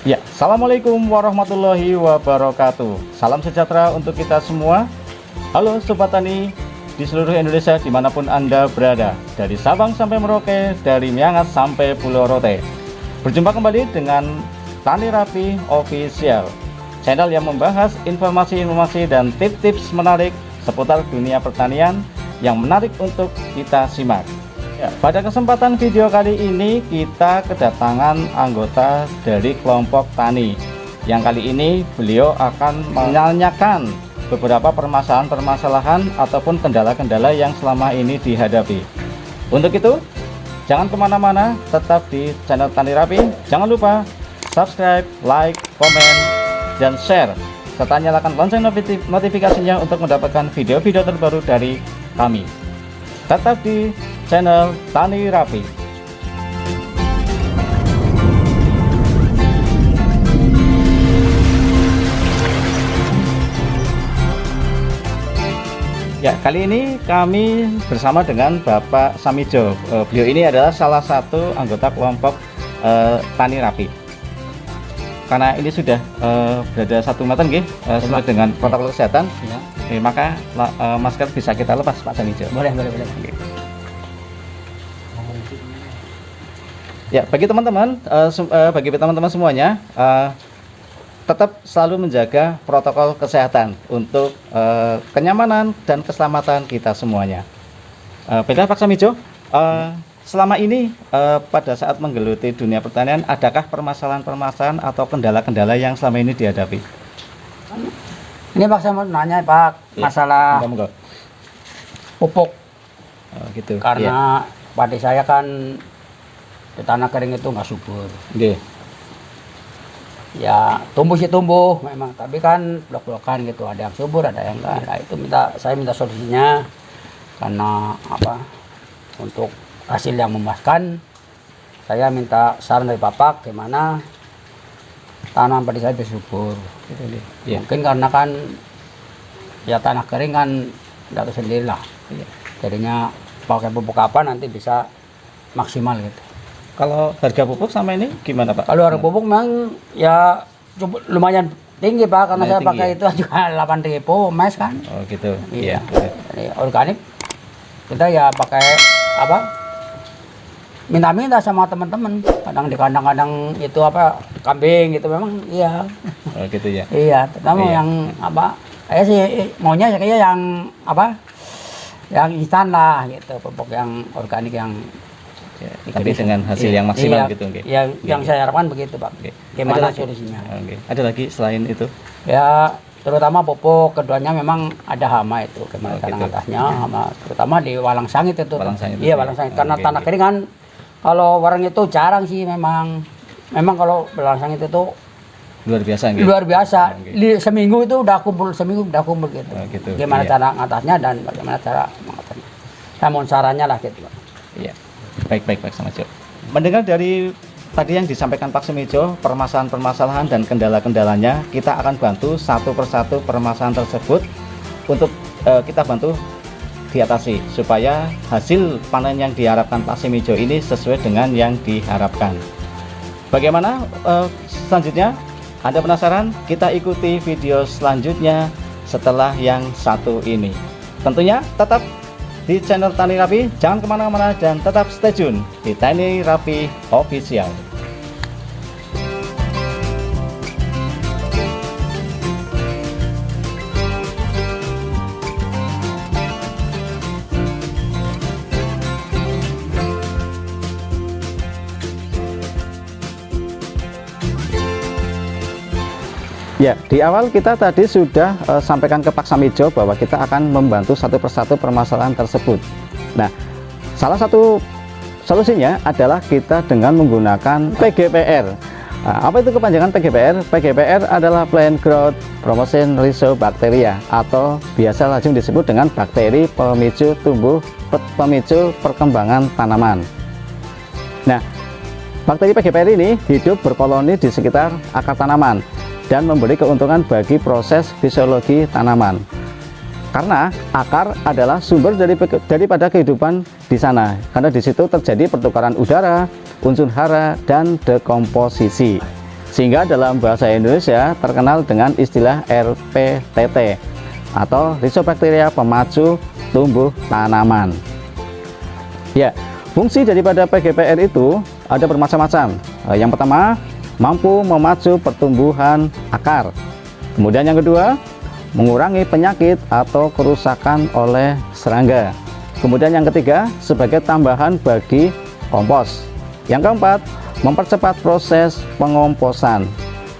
Ya, Assalamualaikum warahmatullahi wabarakatuh. Salam sejahtera untuk kita semua. Halo Sobat Tani di seluruh Indonesia dimanapun Anda berada, dari Sabang sampai Merauke, dari Miangas sampai Pulau Rote. Berjumpa kembali dengan Tani Rapi Official, channel yang membahas informasi-informasi dan tips-tips menarik seputar dunia pertanian yang menarik untuk kita simak. Ya, pada kesempatan video kali ini kita kedatangan anggota dari kelompok tani yang kali ini beliau akan menanyakan beberapa permasalahan-permasalahan ataupun kendala-kendala yang selama ini dihadapi. Untuk itu jangan kemana-mana, tetap di channel Tani Rapi. Jangan lupa subscribe, like, komen, dan share, serta nyalakan lonceng notifikasinya untuk mendapatkan video-video terbaru dari kami. Tetap di channel Tani Rapi. Ya, kali ini kami bersama dengan Bapak Samijo. Beliau ini adalah salah satu anggota kelompok Tani Rapi. Karena ini sudah berada 1 meter sesuai dengan protokol kesehatan, ya. Maka masker bisa kita lepas, Pak Samijo. Boleh. Ya, bagi teman-teman semuanya, tetap selalu menjaga protokol kesehatan untuk kenyamanan dan keselamatan kita semuanya. Baiklah Pak Samijo, selama ini pada saat menggeluti dunia pertanian, adakah permasalahan-permasalahan atau kendala-kendala yang selama ini dihadapi? Ini Pak, saya mau nanya Pak, masalah pupuk. Oh, gitu. Karena padi saya kan di tanah kering itu nggak subur. Okay. Ya tumbuh sih tumbuh memang, tapi kan blok-blokan gitu, ada yang subur ada yang enggak. Nah, itu saya minta solusinya, karena apa, untuk hasil yang memuaskan. Saya minta saran dari Bapak gimana tanaman padi saya bisa subur gitu. Yeah. Mungkin karena kan ya tanah kering kan nggak tahu sendiri lah. Yeah. Jadinya pakai pupuk apa nanti bisa maksimal gitu. Kalau harga pupuk sama ini gimana Pak? Kalau harga pupuk memang ya cukup lumayan tinggi Pak, karena saya pakai itu juga 8.000 mes kan. Oh gitu. Iya. Jadi organik kita ya pakai apa? Minta-minta sama teman-teman. Kadang di kandang-kandang itu apa, kambing gitu memang iya. Oh gitu ya. Iya, terutama yang apa? Saya sih maunya kayak yang apa? Yang instan lah gitu, pupuk yang organik yang ya, tapi dengan hasil yang maksimal gitu, okay. Yang saya harapkan begitu Pak. Okay. Gimana solusinya? Okay. Ada lagi selain itu? Ya terutama pupuk, keduanya memang ada hama itu, gimana cara atasnya, hama terutama di walang sangit itu. Walang sangit. Iya walang sangit, karena tanah kering kan kalau warang itu jarang sih memang kalau walang sangit itu luar biasa. Okay. Luar biasa. Seminggu itu udah kumpul gitu. Oh, gitu. Gimana cara ngatasnya dan bagaimana cara mengatasinya. Saya mohon sarannya lah gitu. Iya. Baik Pak Samijo. Mendengar dari tadi yang disampaikan Pak Samijo, permasalahan-permasalahan dan kendala-kendalanya, kita akan bantu satu persatu permasalahan tersebut untuk kita bantu diatasi supaya hasil panen yang diharapkan Pak Samijo ini sesuai dengan yang diharapkan. Bagaimana selanjutnya? Anda penasaran? Kita ikuti video selanjutnya setelah yang satu ini. Tentunya tetap di channel Tani Rapi, jangan kemana-mana dan tetap stay tune di Tani Rapi Official. Ya, di awal kita tadi sudah sampaikan ke Pak Samijo bahwa kita akan membantu satu persatu permasalahan tersebut. Nah, salah satu solusinya adalah kita dengan menggunakan PGPR. Nah, apa itu kepanjangan PGPR? PGPR adalah Plant Growth Promotion Rhizobacteria, atau biasa langsung disebut dengan bakteri pemicu pemicu perkembangan tanaman. Nah, bakteri PGPR ini hidup berkoloni di sekitar akar tanaman dan memberi keuntungan bagi proses fisiologi tanaman. Karena akar adalah sumber daripada kehidupan di sana, karena di situ terjadi pertukaran udara, unsur hara, dan dekomposisi. sehingga dalam bahasa Indonesia terkenal dengan istilah RPTT atau Rhizobacteria pemacu tumbuh tanaman. Ya, fungsi daripada PGPR itu ada bermacam-macam. Yang pertama, mampu memacu pertumbuhan akar. Kemudian yang kedua, mengurangi penyakit atau kerusakan oleh serangga. Kemudian yang ketiga, sebagai tambahan bagi kompos. Yang keempat, mempercepat proses pengomposan.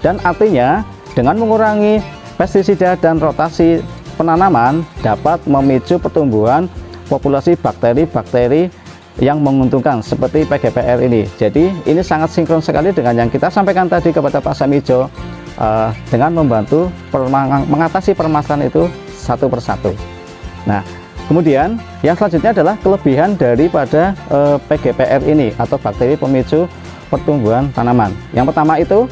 Dan artinya, dengan mengurangi pestisida dan rotasi penanaman dapat memicu pertumbuhan populasi bakteri-bakteri yang menguntungkan seperti PGPR ini. Jadi ini sangat sinkron sekali dengan yang kita sampaikan tadi kepada Pak Samijo, dengan membantu mengatasi permasalahan itu satu persatu. Nah, kemudian yang selanjutnya adalah kelebihan daripada PGPR ini atau bakteri pemicu pertumbuhan tanaman. Yang pertama itu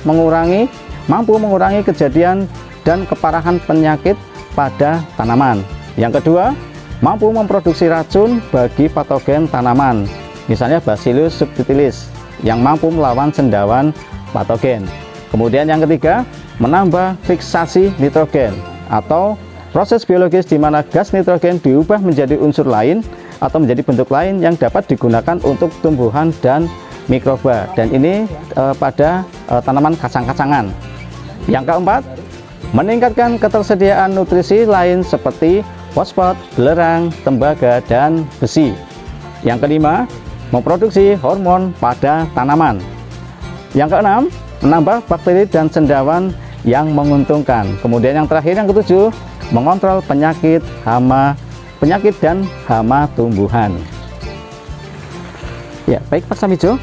mampu mengurangi kejadian dan keparahan penyakit pada tanaman. Yang kedua, mampu memproduksi racun bagi patogen tanaman, misalnya Bacillus subtilis yang mampu melawan cendawan patogen. Kemudian yang ketiga, menambah fiksasi nitrogen atau proses biologis di mana gas nitrogen diubah menjadi unsur lain atau menjadi bentuk lain yang dapat digunakan untuk tumbuhan dan mikroba, dan ini pada tanaman kacang-kacangan. Yang keempat, meningkatkan ketersediaan nutrisi lain seperti fosfat, belerang, tembaga, dan besi. Yang kelima, memproduksi hormon pada tanaman. Yang keenam, menambah bakteri dan cendawan yang menguntungkan. Kemudian yang terakhir, yang ketujuh, mengontrol penyakit dan hama tumbuhan. Ya, baik Pak Samijo,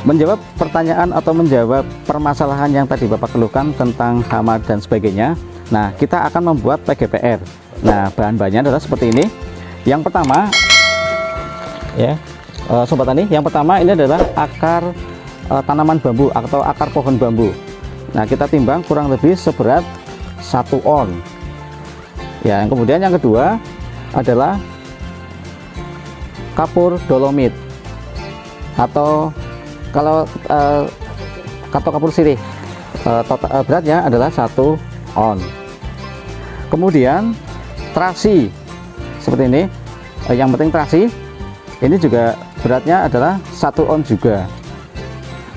menjawab pertanyaan atau menjawab permasalahan yang tadi Bapak keluhkan tentang hama dan sebagainya. Nah, kita akan membuat PGPR. Nah, bahan-bahannya adalah seperti ini. Yang pertama, ya, Sobat Tani, yang pertama ini adalah akar tanaman bambu atau akar pohon bambu. Nah, kita timbang kurang lebih seberat 1 on. Ya, yang kemudian yang kedua adalah kapur dolomit atau kalau kapur sirih, beratnya adalah 1 on. Kemudian terasi seperti ini, yang penting terasi ini juga beratnya adalah 1 on juga.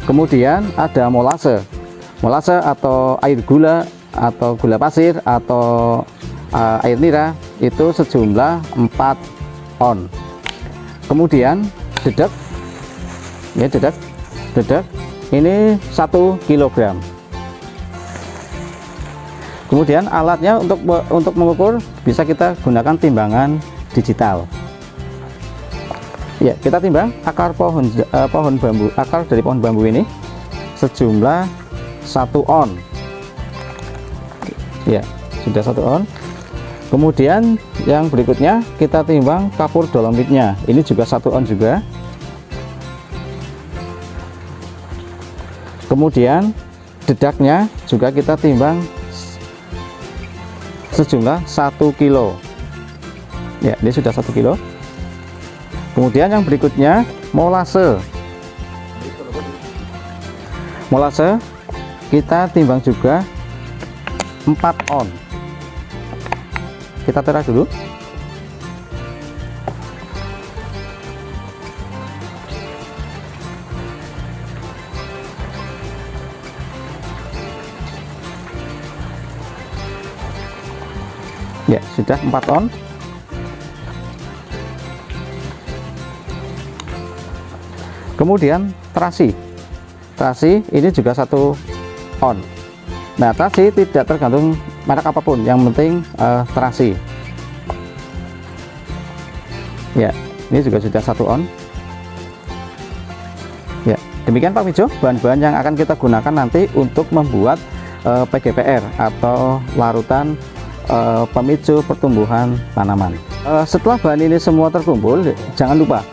Kemudian ada molase atau air gula atau gula pasir atau air nira itu sejumlah 4 on. Kemudian dedak, ya, dedak ini 1 kilogram. Kemudian alatnya untuk mengukur bisa kita gunakan timbangan digital. Ya, kita timbang akar pohon bambu, akar dari pohon bambu ini sejumlah 1 on. Ya, sudah 1 on. Kemudian yang berikutnya kita timbang kapur dolomitnya, ini juga 1 on juga. Kemudian dedaknya juga kita timbang sejumlah 1 kilo. Ya, ini sudah 1 kilo. Kemudian yang berikutnya molase kita timbang juga 4 on. Kita tera dulu. Ya, sudah 4 on. Kemudian terasi ini juga 1 on. Nah, terasi tidak tergantung merek apapun, yang penting terasi. Ya, ini juga sudah 1 on. Ya, demikian Pak Mijo bahan-bahan yang akan kita gunakan nanti untuk membuat PGPR atau larutan pemicu pertumbuhan tanaman. Setelah bahan ini semua terkumpul, jangan lupa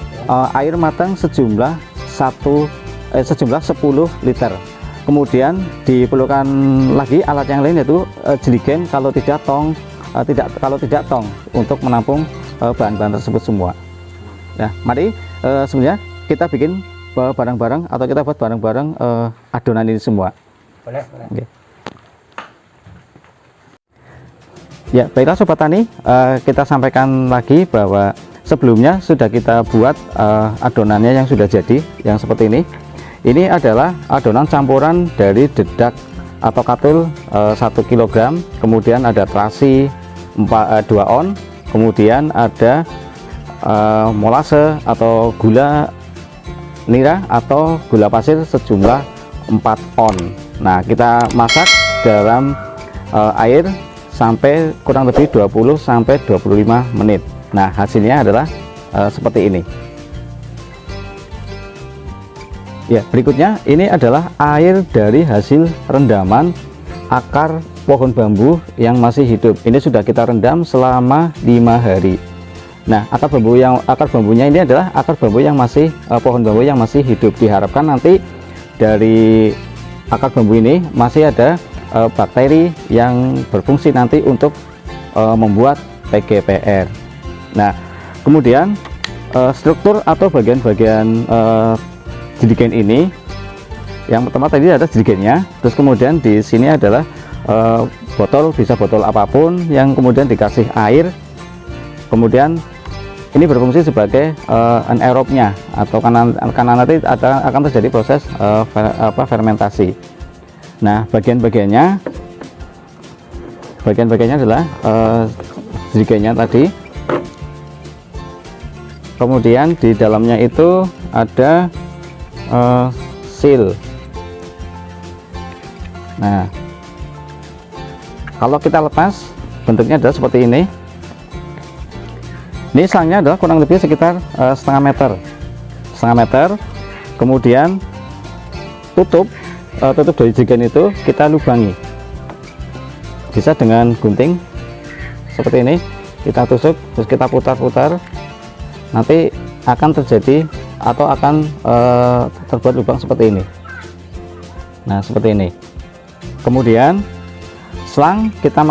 air matang sejumlah 10 liter. Kemudian diperlukan lagi alat yang lain, yaitu jeligen kalau tidak tong untuk menampung bahan-bahan tersebut semua. Nah, mari sebenarnya kita bikin bareng-bareng atau kita buat bareng-bareng adonan ini semua. Boleh, boleh. Oke. Ya, baiklah Sobat Tani, kita sampaikan lagi bahwa sebelumnya sudah kita buat adonannya yang sudah jadi, yang seperti ini. Ini adalah adonan campuran dari dedak atau katul 1 kg, kemudian ada terasi 2 on, kemudian ada molase atau gula nira atau gula pasir sejumlah 4 on. Nah, kita masak dalam air sampai kurang lebih 20 sampai 25 menit. Nah, hasilnya adalah seperti ini. Ya, berikutnya ini adalah air dari hasil rendaman akar pohon bambu yang masih hidup. Ini sudah kita rendam selama 5 hari. Nah, akar bambunya ini adalah akar bambu yang masih pohon bambu yang masih hidup. Diharapkan nanti dari akar bambu ini masih ada bakteri yang berfungsi nanti untuk membuat PGPR. Nah, kemudian struktur atau bagian-bagian jirigen ini, yang pertama tadi ada jirigennya, terus kemudian di sini adalah botol, bisa botol apapun yang kemudian dikasih air, kemudian ini berfungsi sebagai anaerobnya, atau karena nanti akan terjadi proses fermentasi. Nah, bagian-bagiannya adalah jirigennya tadi, kemudian di dalamnya itu ada seal. Nah, kalau kita lepas bentuknya adalah seperti ini. Ini selangnya adalah kurang lebih sekitar setengah meter. Kemudian tutup dari jirigen itu kita lubangi, bisa dengan gunting seperti ini, kita tusuk terus kita putar-putar, nanti akan terjadi atau akan terbuat lubang seperti ini. Nah, seperti ini. Kemudian selang kita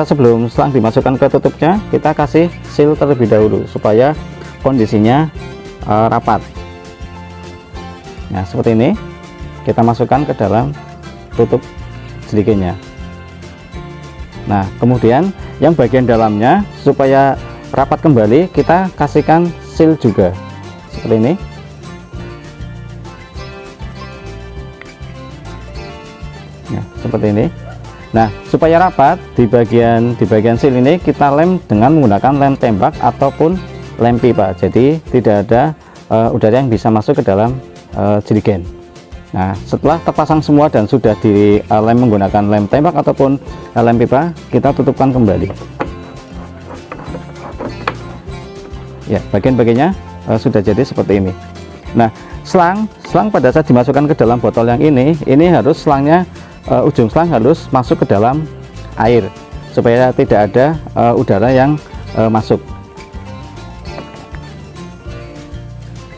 sebelum selang dimasukkan ke tutupnya, kita kasih seal terlebih dahulu supaya kondisinya rapat. Nah, seperti ini. Kita masukkan ke dalam tutup jirigennya. Nah, kemudian yang bagian dalamnya supaya rapat kembali, kita kasihkan seal juga seperti ini. Nah, seperti ini. Nah, supaya rapat di bagian seal ini kita lem dengan menggunakan lem tembak ataupun lem pipa. Jadi tidak ada udara yang bisa masuk ke dalam jirigen. Nah, setelah terpasang semua dan sudah dilem menggunakan lem tembak ataupun lem pipa, kita tutupkan kembali. Ya, bagian-bagiannya sudah jadi seperti ini. Nah, selang pada saat dimasukkan ke dalam botol yang ini harus selangnya, ujung selang harus masuk ke dalam air supaya tidak ada udara yang masuk.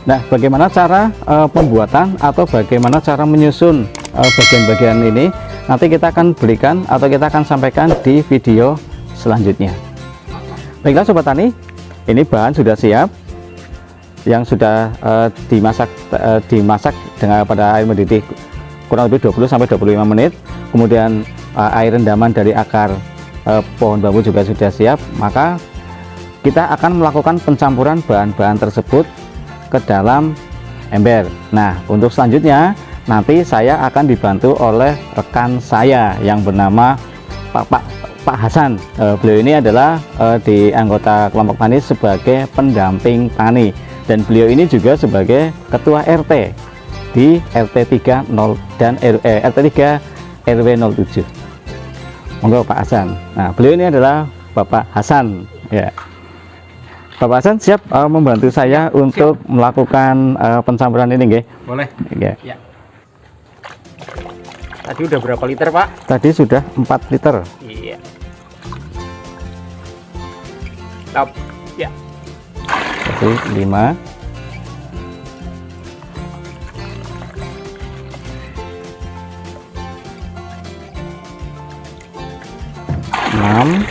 Nah, bagaimana cara pembuatan atau bagaimana cara menyusun bagian-bagian ini, nanti kita akan berikan atau kita akan sampaikan di video selanjutnya. Baiklah Sobat Tani, ini bahan sudah siap, yang sudah dimasak dengan pada air mendidih kurang lebih 20 sampai 25 menit. Kemudian air rendaman dari akar pohon bambu juga sudah siap. Maka kita akan melakukan pencampuran bahan-bahan tersebut ke dalam ember. Nah, untuk selanjutnya nanti saya akan dibantu oleh rekan saya yang bernama Pak Hasan. Beliau ini adalah di anggota kelompok tani sebagai pendamping tani, dan beliau ini juga sebagai ketua RT di RT 30 dan RT 3 RW 07. Monggo Pak Hasan. Nah, beliau ini adalah Bapak Hasan, ya. Bapak Hasan siap membantu saya untuk melakukan pencampuran ini, nggih? Boleh. Ya. Ya. Tadi udah berapa liter, Pak? Tadi sudah 4 liter. Iya. Stop. Ya. Jadi 5. 6. 7.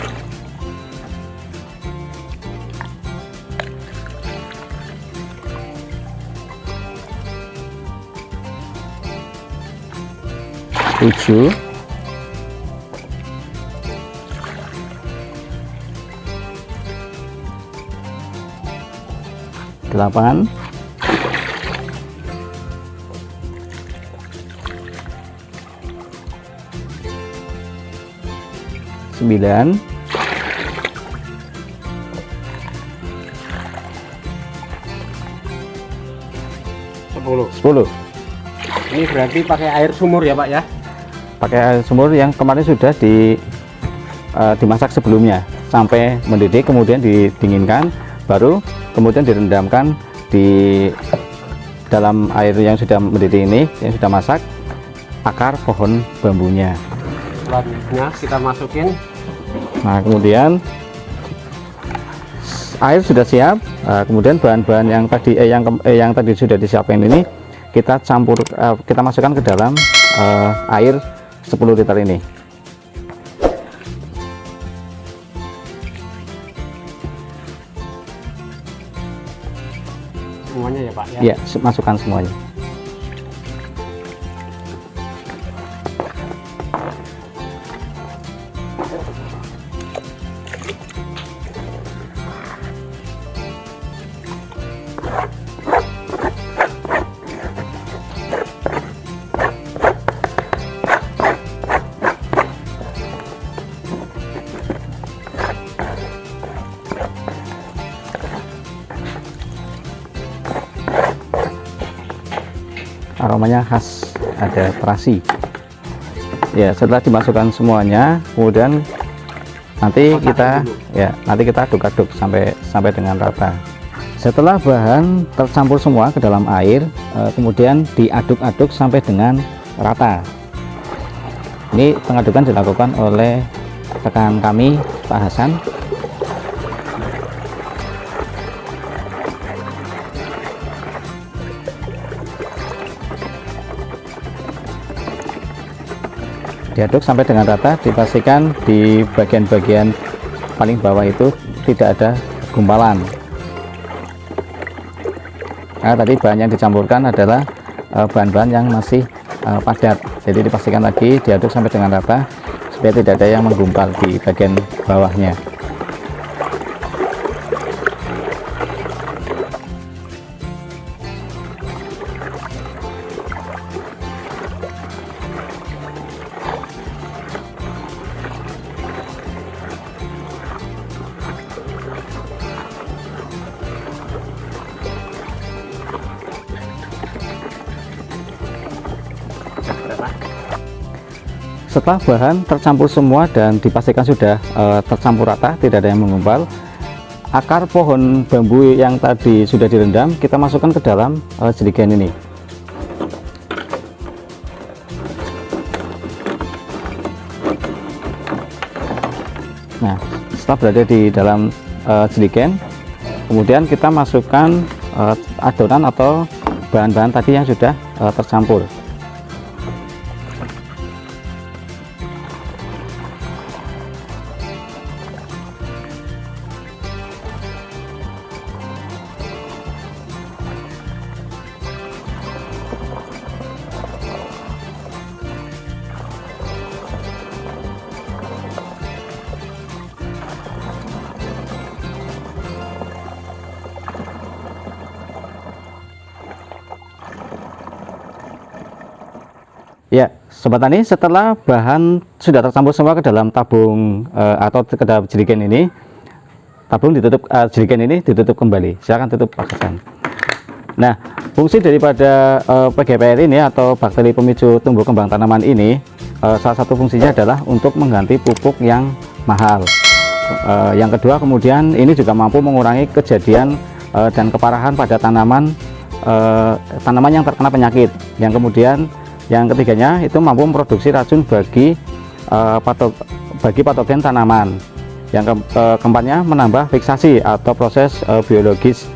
7, 8, 9, 10. Ini berarti pakai air sumur ya Pak ya? Pakai air sumur yang kemarin sudah dimasak sebelumnya sampai mendidih, kemudian didinginkan, baru kemudian direndamkan di dalam air yang sudah mendidih ini, yang sudah masak, akar pohon bambunya. Selanjutnya kita masukin. Nah, kemudian air sudah siap. Kemudian bahan-bahan yang tadi sudah disiapkan ini kita campur, kita masukkan ke dalam air 10 liter ini. Semuanya ya Pak ya? Ya, masukkan semuanya. Aromanya khas, ada terasi. Ya, setelah dimasukkan semuanya, kemudian nanti kita aduk-aduk sampai dengan rata. Setelah bahan tercampur semua ke dalam air, kemudian diaduk-aduk sampai dengan rata. Ini pengadukan dilakukan oleh rekan kami, Pak Hasan. Diaduk sampai dengan rata, dipastikan di bagian-bagian paling bawah itu tidak ada gumpalan. Nah, tadi bahan yang dicampurkan adalah bahan-bahan yang masih padat, jadi dipastikan lagi diaduk sampai dengan rata supaya tidak ada yang menggumpal di bagian bawahnya. Setelah bahan tercampur semua dan dipastikan sudah tercampur rata, tidak ada yang menggumpal, akar pohon bambu yang tadi sudah direndam kita masukkan ke dalam jerigen ini. Nah, setelah berada di dalam jerigen, kemudian kita masukkan adonan atau bahan-bahan tadi yang sudah tercampur. Ya, Sobat Tani, setelah bahan sudah tercampur semua ke dalam tabung atau ke dalam jerigen ini, tabung ditutup, jerigen ini ditutup kembali. Silakan tutup, Pak Hasan. Nah, fungsi daripada PGPR ini atau bakteri pemicu tumbuh kembang tanaman ini, salah satu fungsinya adalah untuk mengganti pupuk yang mahal. Yang kedua, kemudian ini juga mampu mengurangi kejadian dan keparahan pada tanaman yang terkena penyakit. Yang kemudian yang ketiganya itu mampu memproduksi racun bagi patogen tanaman. Yang keempatnya menambah fiksasi atau proses biologis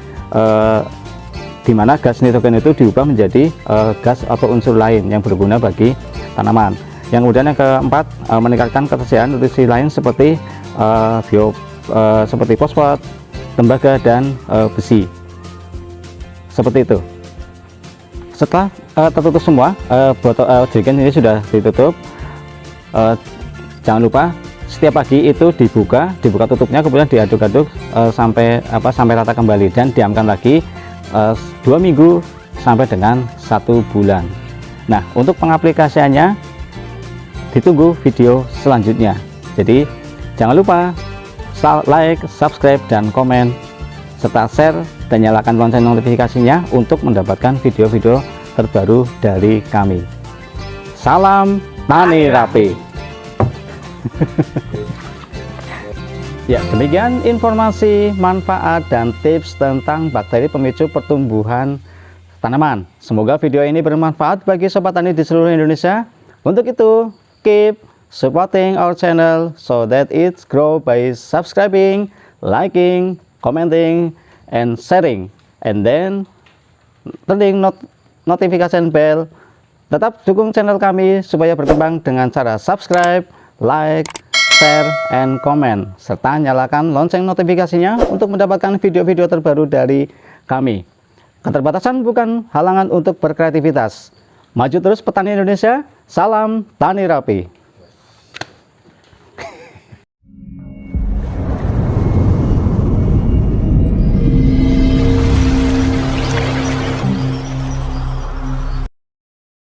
di mana gas nitrogen itu diubah menjadi gas atau unsur lain yang berguna bagi tanaman. Yang kemudian yang keempat meningkatkan ketersediaan nutrisi lain seperti seperti fosfat, tembaga dan besi. Seperti itu. Setelah tertutup semua, botol jerigen ini sudah ditutup. Jangan lupa setiap pagi itu dibuka tutupnya, kemudian diaduk-aduk sampai rata kembali, dan diamkan lagi 2 minggu sampai dengan 1 bulan. Nah, untuk pengaplikasiannya ditunggu video selanjutnya. Jadi jangan lupa like, subscribe, dan komen, serta share dan nyalakan lonceng notifikasinya untuk mendapatkan video-video terbaru dari kami. Salam Tani Rapi. Ya, demikian informasi, manfaat, dan tips tentang bakteri pemicu pertumbuhan tanaman. Semoga video ini bermanfaat bagi sobat tani di seluruh Indonesia. Untuk itu, keep supporting our channel so that it grow by subscribing, liking, commenting, and sharing, and then turning notification bell. Tetap dukung channel kami supaya berkembang dengan cara subscribe, like, share, and comment, serta nyalakan lonceng notifikasinya untuk mendapatkan video-video terbaru dari kami. Keterbatasan bukan halangan untuk berkreativitas. Maju terus petani Indonesia. Salam Tani Rapi.